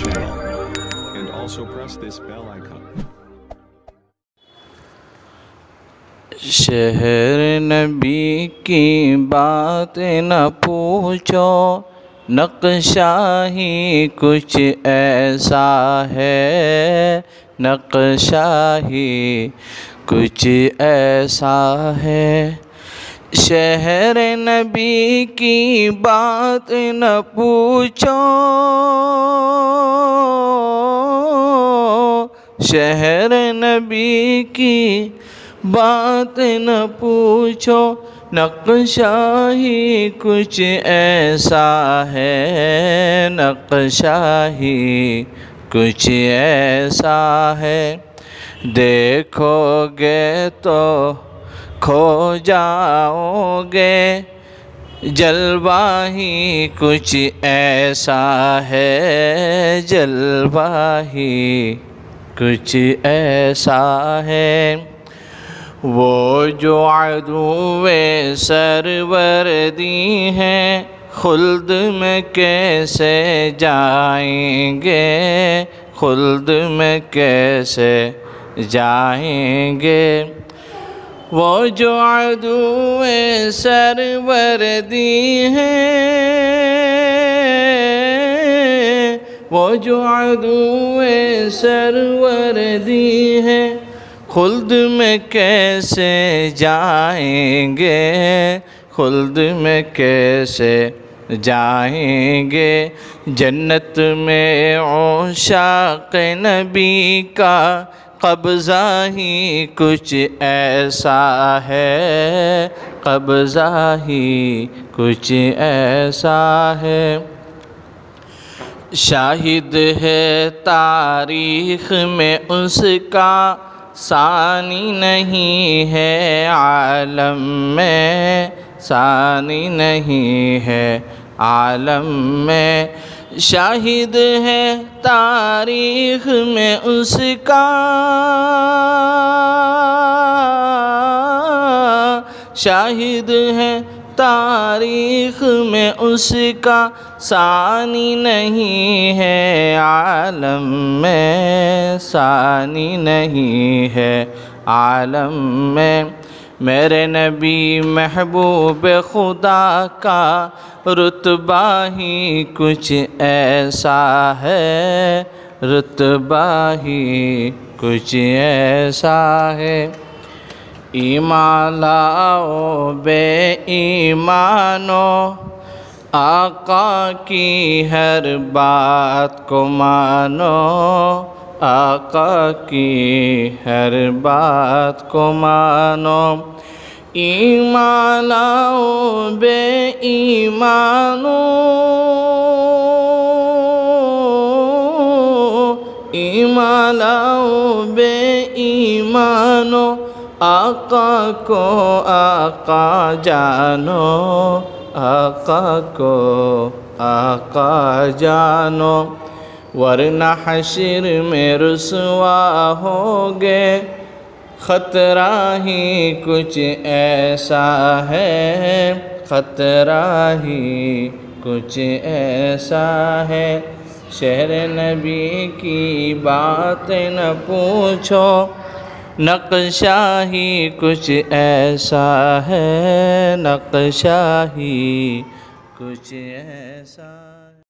channel. And also press this bell icon. شہر نبی کی بات نہ پوچھو، نقشہ ہی کچھ ایسا ہے، نقشہ ہی کچھ ایسا ہے۔ شہر نبی کی بات نہ پوچھو، شہر نبی کی بات نہ پوچھو، نقشہ ہی کچھ ایسا ہے، نقشہ ہی کچھ ایسا ہے۔ دیکھو گے تو کھو جاؤ گے، جلوہ ہی کچھ ایسا ہے، جلوہ ہی کچھ ایسا ہے۔ وہ جو عدو سروردی ہیں، خلد میں کیسے جائیں گے، خلد میں کیسے جائیں گے۔ وہ جو عدو سروردی ہیں، وہ جو عدو سروردی ہیں، خلد میں کیسے جائیں گے، خلد میں کیسے جائیں گے۔ جنت میں عشاق نبی کا قبضہ ہی کچھ ایسا ہے، قبضہ ہی کچھ ایسا ہے۔ شاہد ہے تاریخ میں اس کا، ثانی نہیں ہے عالم میں، ثانی نہیں ہے عالم میں۔ شاہد ہے تاریخ میں اس کا، شاہد ہے تاریخ میں اس کا، ثانی نہیں ہے عالم میں، ثانی نہیں ہے عالم میں۔ میرے نبی محبوب خدا کا رتبہ ہی کچھ ایسا ہے، رتبہ ہی کچھ ایسا ہے۔ ایمان لاؤ بے ایمانو، آقا کی ہر بات کو مانو، آقا کی ہر بات کو مانو۔ ایمان لاؤ بے ایمانو، ایمان لاؤ بے ایمانو، آقا کو آقا جانو، آقا کو آقا جانو۔ ورنہ حشر میں رسوا ہوگے، خطرہ ہی کچھ ایسا ہے، خطرہ ہی کچھ ایسا ہے۔ شہر نبی کی بات نہ پوچھو، نقشہ ہی کچھ ایسا ہے، نقشہ ہی کچھ ایسا ہے۔